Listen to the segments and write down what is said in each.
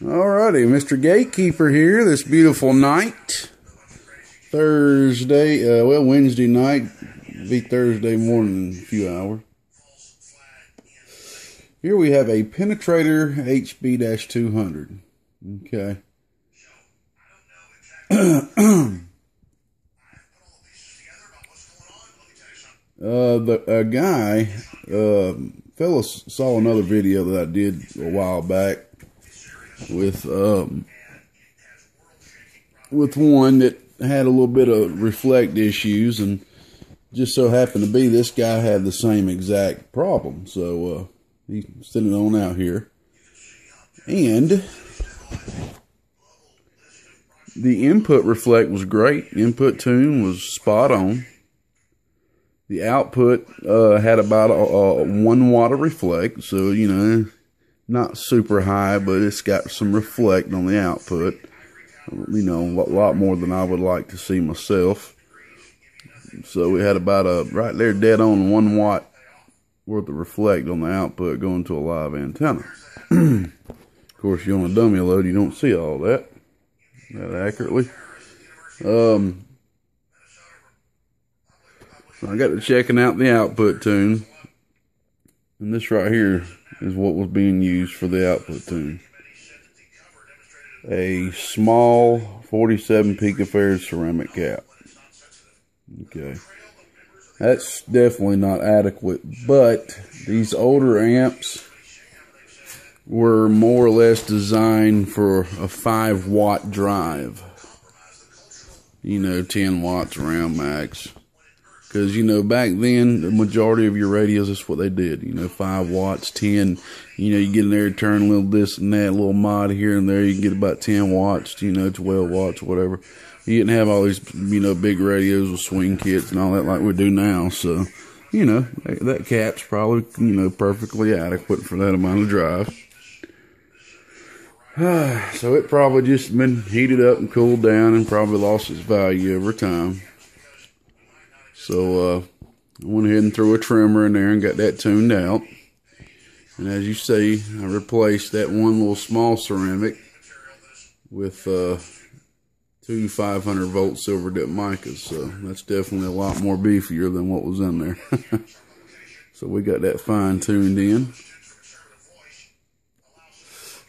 Alrighty, Mr. Gatekeeper here this beautiful night. Thursday, Wednesday night. It'll be Thursday morning in a few hours. Here we have a penetrator HB-200. Okay. Fella saw another video that I did a while back with one that had a little bit of reflect issues, and just so happened to be this guy had the same exact problem. So he's sitting on out here, and the input reflect was great. Input tune was spot on. The output had about a 1 watt of reflect, so, you know, not super high, but it's got some reflect on the output. You know, a lot more than I would like to see myself. So we had about right there dead on 1 watt worth of reflect on the output going to a live antenna. Of course, you're on a dummy load, you don't see all that accurately. I got to checking out the output tune, and this right here is what was being used for the output tune. A small 47 picofarad ceramic cap. Okay, that's definitely not adequate, but these older amps were more or less designed for a 5 watt drive. You know, 10 watts around max. Because, you know, back then, the majority of your radios, that's what they did. You know, 5 watts, 10. You know, you get in there, turn a little this and that, a little mod here and there. You can get about 10 watts, you know, 12 watts, whatever. You didn't have all these, you know, big radios with swing kits and all that like we do now. So, you know, that cap's probably, you know, perfectly adequate for that amount of drive. So it probably just been heated up and cooled down and probably lost its value over time. So I went ahead and threw a trimmer in there and got that tuned out. And as you see, I replaced that one little small ceramic with 2 500 volt silver dip micas. So that's definitely a lot more beefier than what was in there. So we got that fine tuned in.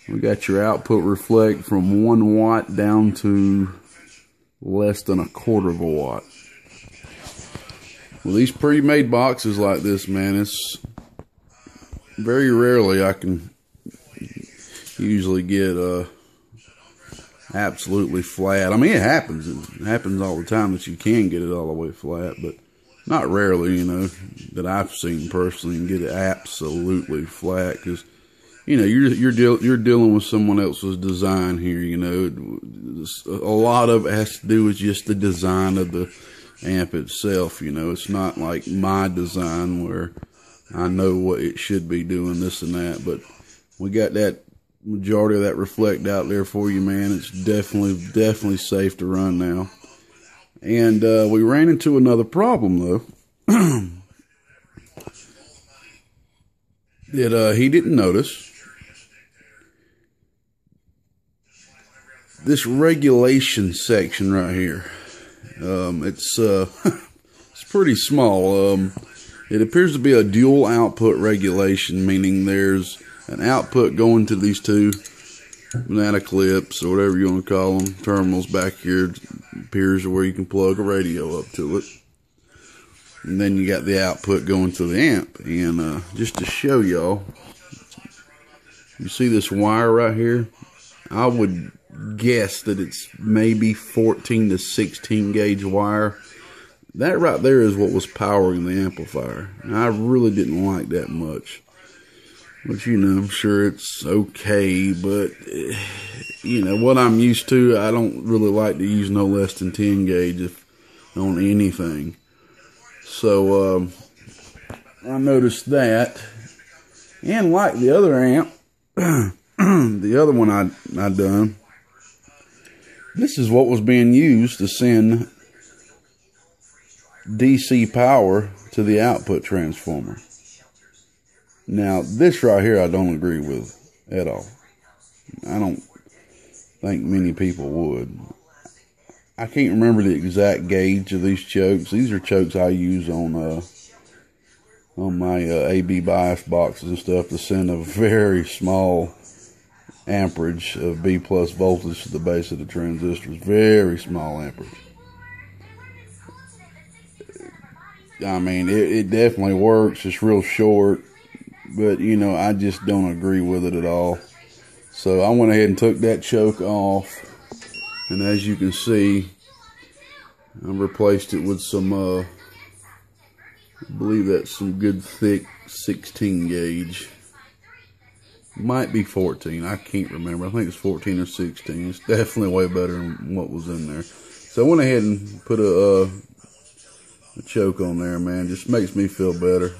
We got your output reflect from 1 watt down to less than 1/4 of a watt. Well, these pre-made boxes like this, man, it's very rarely I can usually get absolutely flat. I mean, it happens. It happens all the time that you can get it all the way flat, but not rarely, you know, that I've seen personally and get it absolutely flat. Because, you know, you're dealing with someone else's design here. You know, a lot of it has to do with just the design of the amp itself. You know, it's not like my design where I know what it should be doing, this and that. But we got that majority of that reflect out there for you, man. It's definitely safe to run now. And we ran into another problem though that he didn't notice. This regulation section right here. It's pretty small. It appears to be a dual output regulation, meaning there's an output going to these two banana clips, or whatever you want to call them, terminals back here. It appears where you can plug a radio up to it. And then you got the output going to the amp. And just to show y'all, you see this wire right here? I would guess that it's maybe 14 to 16 gauge wire. That right there is what was powering the amplifier. And I really didn't like that much. But, you know, I'm sure it's okay. But, you know, what I'm used to, I don't really like to use no less than 10 gauge on anything. So, I noticed that. And like the other amp, the other one I done, this is what was being used to send DC power to the output transformer. Now, this right here I don't agree with at all. I don't think many people would. I can't remember the exact gauge of these chokes. These are chokes I use on my AB bias boxes and stuff to send a very small amperage of B plus voltage to the base of the transistors. Very small amperage. I mean, it definitely works. It's real short, but you know, I just don't agree with it at all. So I went ahead and took that choke off, and as you can see, I replaced it with some I believe that's some good thick 16 gauge. Might be 14. I can't remember. I think it's 14 or 16. It's definitely way better than what was in there. So I went ahead and put a choke on there, man. Just makes me feel better,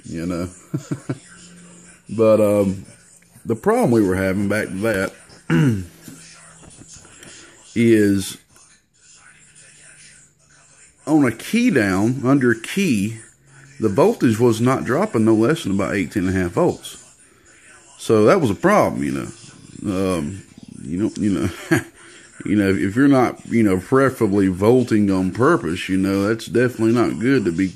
you know. But the problem we were having, back to that, is on a key down, under key, the voltage was not dropping no less than about 18.5 volts. So that was a problem, you know. You know, if you're not, you know, preferably volting on purpose, you know, that's definitely not good to be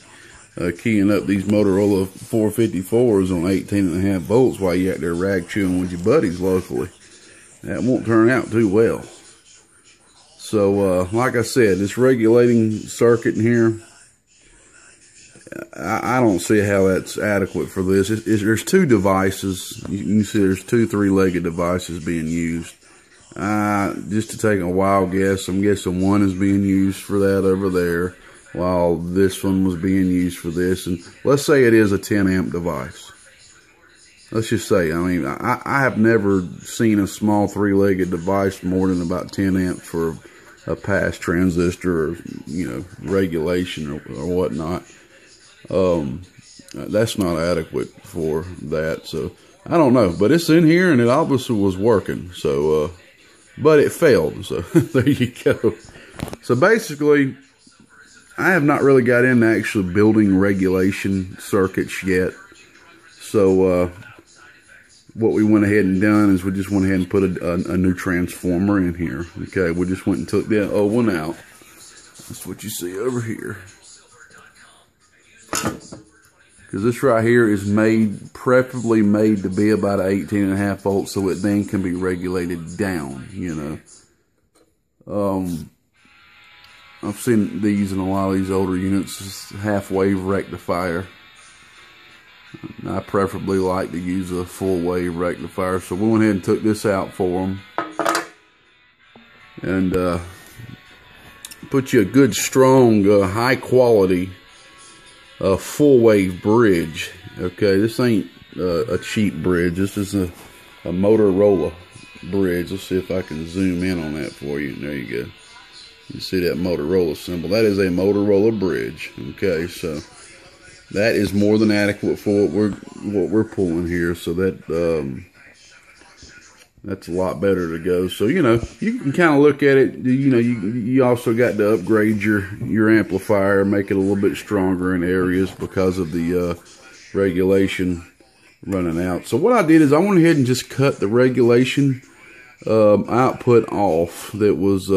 keying up these Motorola 454s on 18.5 volts while you're out there rag chewing with your buddies locally. That won't turn out too well. So, like I said, this regulating circuit in here, I don't see how that's adequate for this. There's two devices. You can see there's two 3-legged devices being used. Just to take a wild guess, I'm guessing one is being used for that over there, while this one was being used for this. And let's say it is a 10 amp device. Let's just say, I mean, I have never seen a small 3-legged device more than about 10 amps for a pass transistor or, you know, regulation or whatnot. That's not adequate for that. So I don't know, but it's in here and it obviously was working. So, but it failed. So there you go. So basically, I have not really got into actually building regulation circuits yet. So, what we went ahead and done is we just went ahead and put a new transformer in here. Okay, we just went and took that old one out. That's what you see over here. Because this right here is preferably made to be about 18.5 volts, so it then can be regulated down, you know. I've seen these in a lot of these older units, half-wave rectifier. I preferably like to use a full-wave rectifier, so we went ahead and took this out for them. And put you a good, strong, high-quality full-wave bridge. Okay, this ain't a cheap bridge. This is a Motorola bridge. Let's see if I can zoom in on that for you. There you go. You see that Motorola symbol? That is a Motorola bridge. Okay, so that is more than adequate for what we're pulling here. So that that's a lot better to go. So, you know, you can kind of look at it. You know, you also got to upgrade your amplifier, make it a little bit stronger in areas because of the regulation running out. So what I did is I went ahead and just cut the regulation output off that was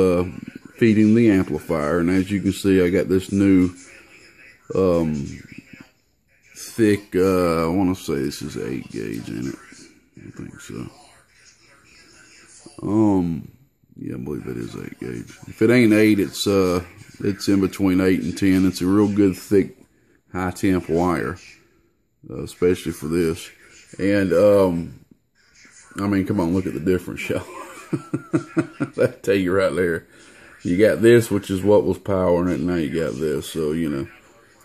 feeding the amplifier. And as you can see, I got this new thick, I want to say this is 8 gauge in it. I think so. Yeah, I believe it is 8 gauge. If it ain't 8, it's in between 8 and 10. It's a real good thick high temp wire, especially for this. And I mean, come on, look at the difference, y'all. That'll tell you right there. You got this, which is what was powering it, and now you got this. So, you know,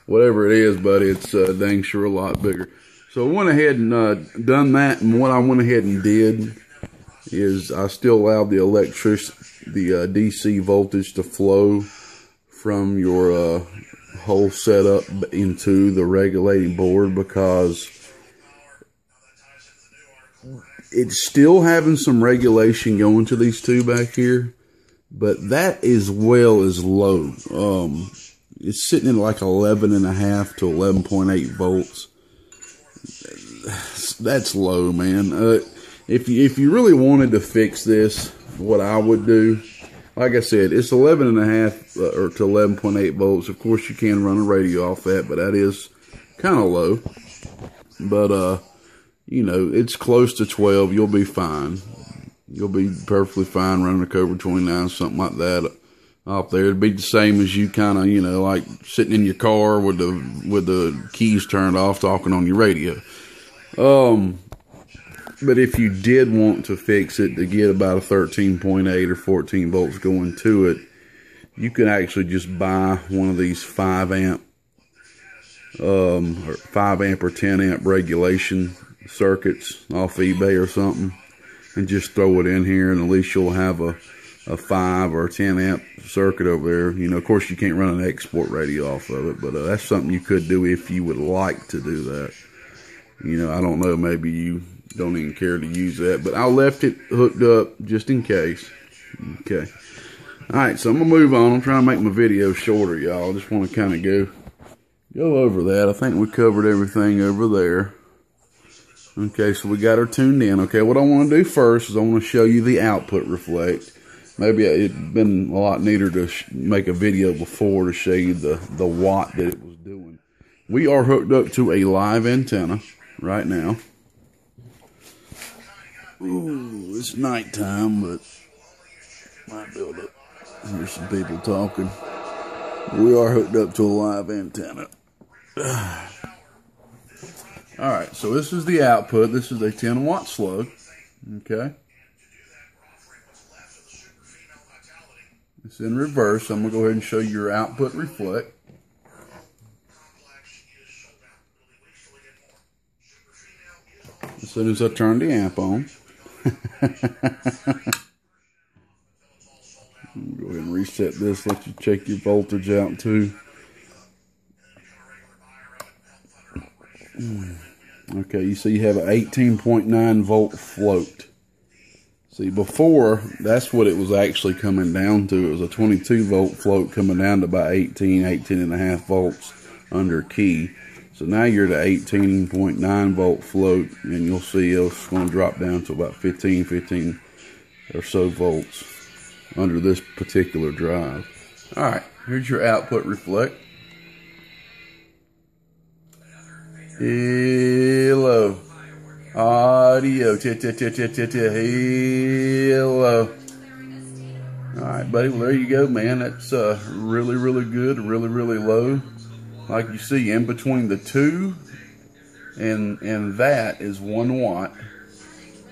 whatever it is, buddy, it's dang sure a lot bigger. So I went ahead and done that, and what I went ahead and did is I still allowed the DC voltage to flow from your whole setup into the regulating board, because it's still having some regulation going to these two back here, but that as well is low. It's sitting at like 11.5 to 11.8 volts. That's low, man. if you really wanted to fix this, what I would do, like I said, it's 11.5 or to 11.8 volts. Of course, you can run a radio off that, but that is kind of low. But you know, it's close to 12. You'll be fine. You'll be perfectly fine running a Cobra 29, something like that off there. It'd be the same as you kind of, you know, like sitting in your car with the keys turned off, talking on your radio. But if you did want to fix it to get about a 13.8 or 14 volts going to it, you can actually just buy one of these 5 amp or 10 amp regulation circuits off eBay or something, and just throw it in here, and at least you'll have a 5 or 10 amp circuit over there. You know, of course, you can't run an export radio off of it, but that's something you could do if you would like to do that. You know, I don't know, maybe you don't even care to use that, but I left it hooked up just in case. Okay. Alright, so I'm going to move on. I'm trying to make my video shorter, y'all. I just want to kind of go over that. I think we covered everything over there. Okay, so we got her tuned in. Okay, what I want to do first is I want to show you the output reflect. Maybe it'd been a lot neater to make a video before to show you the watt that it was doing. We are hooked up to a live antenna right now. Ooh, it's nighttime, but might be able to hear some people talking. We are hooked up to a live antenna. Alright, so this is the output. This is a 10 watt slug. Okay. It's in reverse. I'm going to go ahead and show you your output reflect. As soon as I turn the amp on. Go ahead and reset this, let you check your voltage out too. Okay, you see you have an 18.9 volt float. See, before, that's what it was actually coming down to. It was a 22 volt float coming down to about 18 and a half volts under key. So now you're at 18.9 volt float, and you'll see it's going to drop down to about 15 or so volts under this particular drive. Alright, here's your output reflect. Hello. Audio. Hello. Alright, buddy, well, there you go, man. That's really, really good, really, really low. Like you see, in between the 2 and that is 1 watt.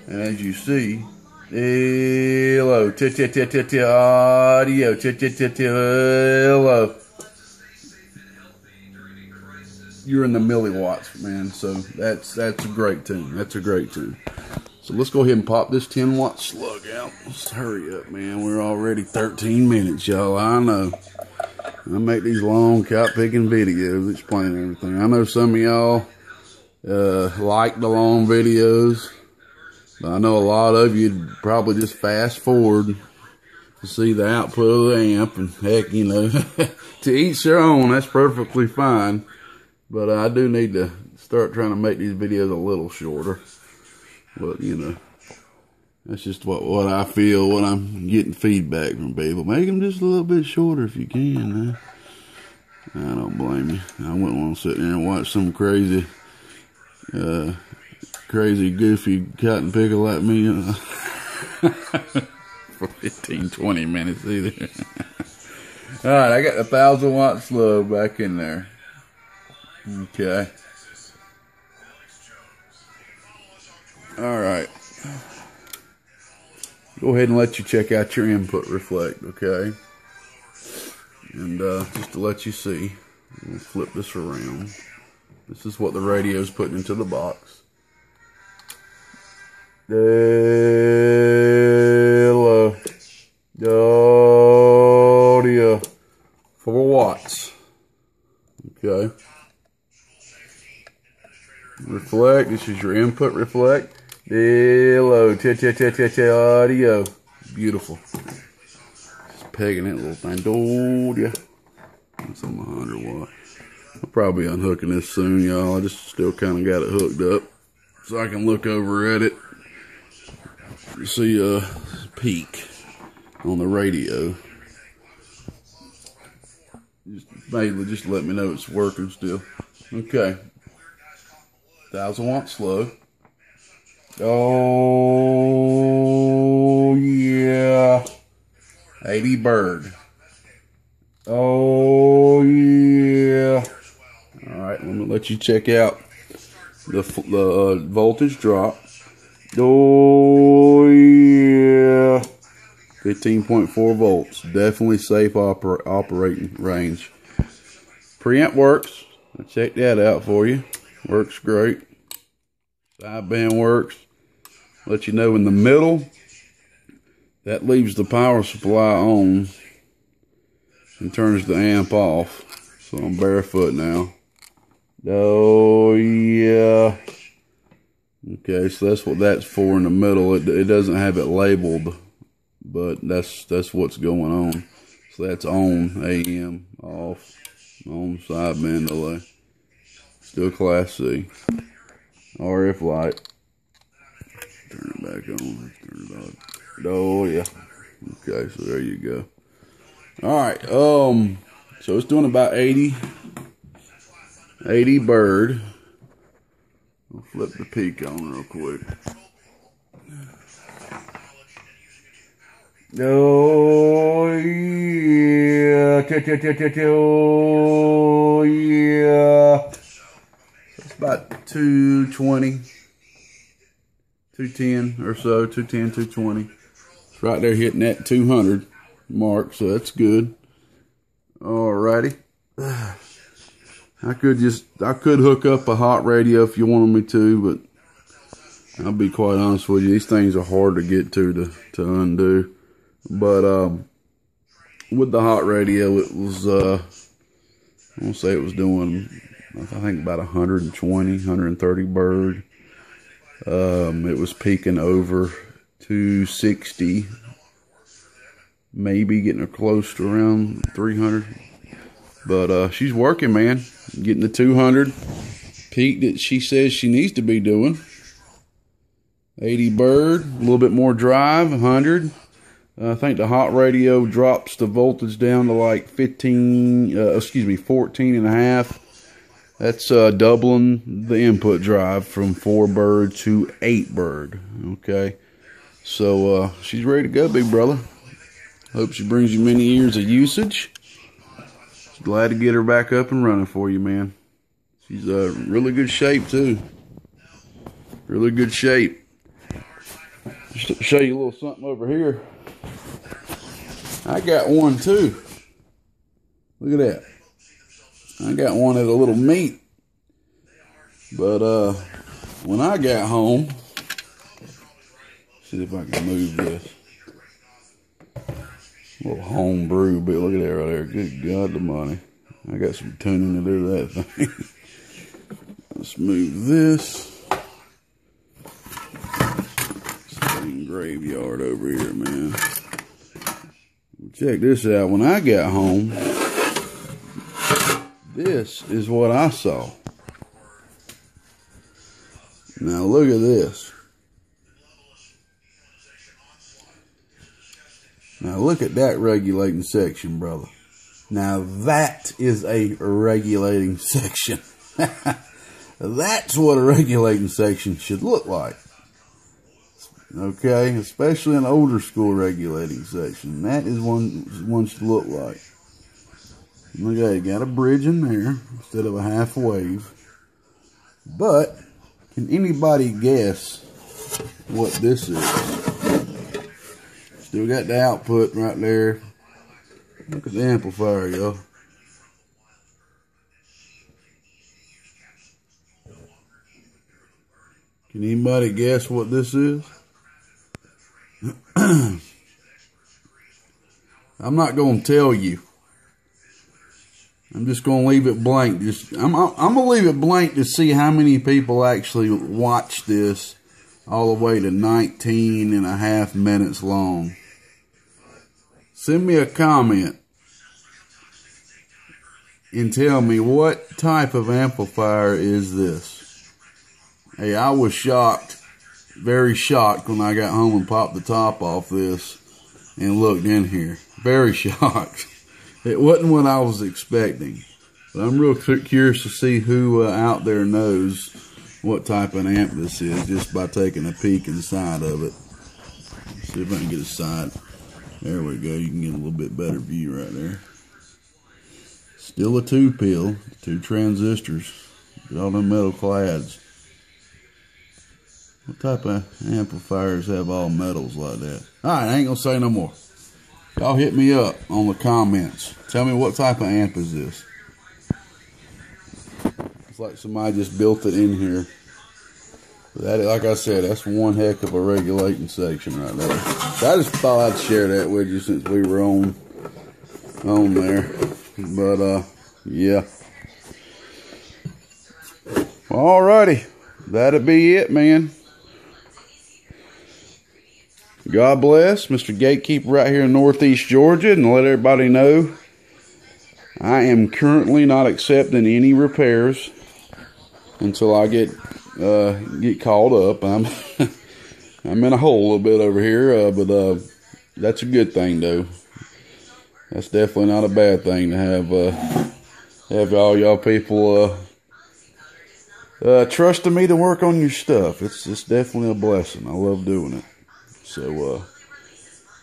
And as you see, hello, audio, hello. You're in the milliwatts, man. So that's a great tune. That's a great tune. So let's go ahead and pop this 10 watt slug out. Let's hurry up, man. We're already 13 minutes, y'all. I know. I make these long cop picking videos explaining everything. I know some of y'all like the long videos, but I know a lot of you probably just fast forward to see the output of the amp, and heck, you know, to each their own. That's perfectly fine. But I do need to start trying to make these videos a little shorter. But, you know, that's just what I feel when I'm getting feedback from people. Make them just a little bit shorter if you can, man. I don't blame you. I wouldn't want to sit there and watch some crazy, goofy cotton picker like me for 15, 20 minutes either. Alright, I got the 1000 watt slug back in there. Okay. Alright. Go ahead and let you check out your input reflect, okay? And just to let you see, we'll flip this around. This is what the radio's putting into the box. Hello. Audio. 4 watts. Okay. Reflect. This is your input reflect. Hello. Audio. Beautiful. Just pegging that little thing. Audio. That's on my 100 watt. I'll probably be unhooking this soon, y'all. I just still kind of got it hooked up so I can look over at it. see a peak on the radio. Just let me know it's working still. Okay. 1000 watt slow. Oh yeah. 80 bird. Oh yeah. Alright, let me let you check out the voltage drop. Oh yeah. 15.4 volts. Definitely safe operating range. Preamp works. I checked that out for you. Works great. Sideband works. Let you know in the middle, that leaves the power supply on and turns the amp off. So I'm barefoot now. Oh yeah. Okay, so that's what that's for in the middle. It doesn't have it labeled, but that's what's going on. So that's on, AM, off, on, sideband delay. Still Class C. RF light. Turn it back on. Turn it on. Oh yeah. Okay, so there you go. Alright, so it's doing about 80 bird. I'll flip the peak on real quick. Oh yeah. Oh yeah. It's about 220. 210 or so, 210, 220. It's right there hitting that 200 mark, so that's good. Alrighty. I could hook up a hot radio if you wanted me to, but I'll be quite honest with you, these things are hard to get to undo. But with the hot radio, it was I want to say it was doing, I think about 120, 130 bird. It was peaking over 260, maybe getting close to around 300. But she's working, man. Getting the 200 peak that she says she needs to be doing. 80 bird, a little bit more drive, 100. I think the hot radio drops the voltage down to like 14 and a half. That's doubling the input drive from 4 bird to 8 bird. Okay, so she's ready to go, big brother. Hope she brings you many years of usage. Glad to get her back up and running for you, man. She's really good shape too. Really good shape. Just to show you a little something over here. I got one too. Look at that. I got one at a little meet. But when I got home, see if I can move this. A little home brew, but look at that right there. Good God, the money. I got some tuning to do that thing. Let's move this. Same graveyard over here, man. Check this out. When I got home, this is what I saw. Now look at this. Now look at that regulating section, brother. Now that is a regulating section. That's what a regulating section should look like. Okay, especially an older school regulating section. That is one should look like. Look at it, got a bridge in there instead of a half wave. But can anybody guess what this is? Still got the output right there. Look at the amplifier, y'all. Can anybody guess what this is? I'm not going to tell you. I'm just going to leave it blank. I'm going to leave it blank to see how many people actually watch this all the way to 19 and a half minutes long. Send me a comment and tell me what type of amplifier is this. Hey, I was shocked very shocked when I got home and popped the top off this and looked in here. Very shocked. It wasn't what I was expecting. But I'm real curious to see who out there knows what type of amp this is just by taking a peek inside of it. Let's see if I can get a side. There we go. You can get a little bit better view right there. Still a 2-pil, 2 transistors. Got all them metal clads. What type of amplifiers have all metals like that? Alright, I ain't gonna say no more. Y'all hit me up on the comments. Tell me what type of amp is this. It's like somebody just built it in here. That, like I said, that's one heck of a regulating section right there. So I just thought I'd share that with you since we were on there. But yeah. Alrighty. That'll be it, man. God bless, Mr. Gatekeeper right here in Northeast Georgia, and let everybody know I am currently not accepting any repairs until I get called up. I'm I'm in a hole a little bit over here, but that's a good thing though. That's definitely not a bad thing to have all y'all people trusting me to work on your stuff. It's definitely a blessing. I love doing it. So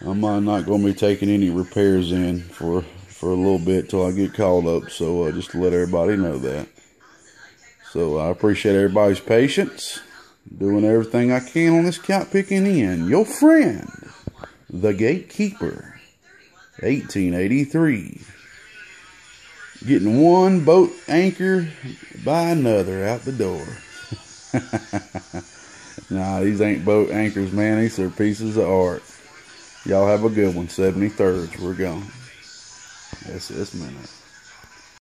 I'm not going to be taking any repairs in for a little bit till I get called up. So just to let everybody know that. So I appreciate everybody's patience. Doing everything I can on this count picking in. Your friend, the Gatekeeper, 1883. Getting one boat anchor by another out the door. Nah, these ain't boat anchors, man. These are pieces of art. Y'all have a good one. 73rds. We're gone. Yes, minute.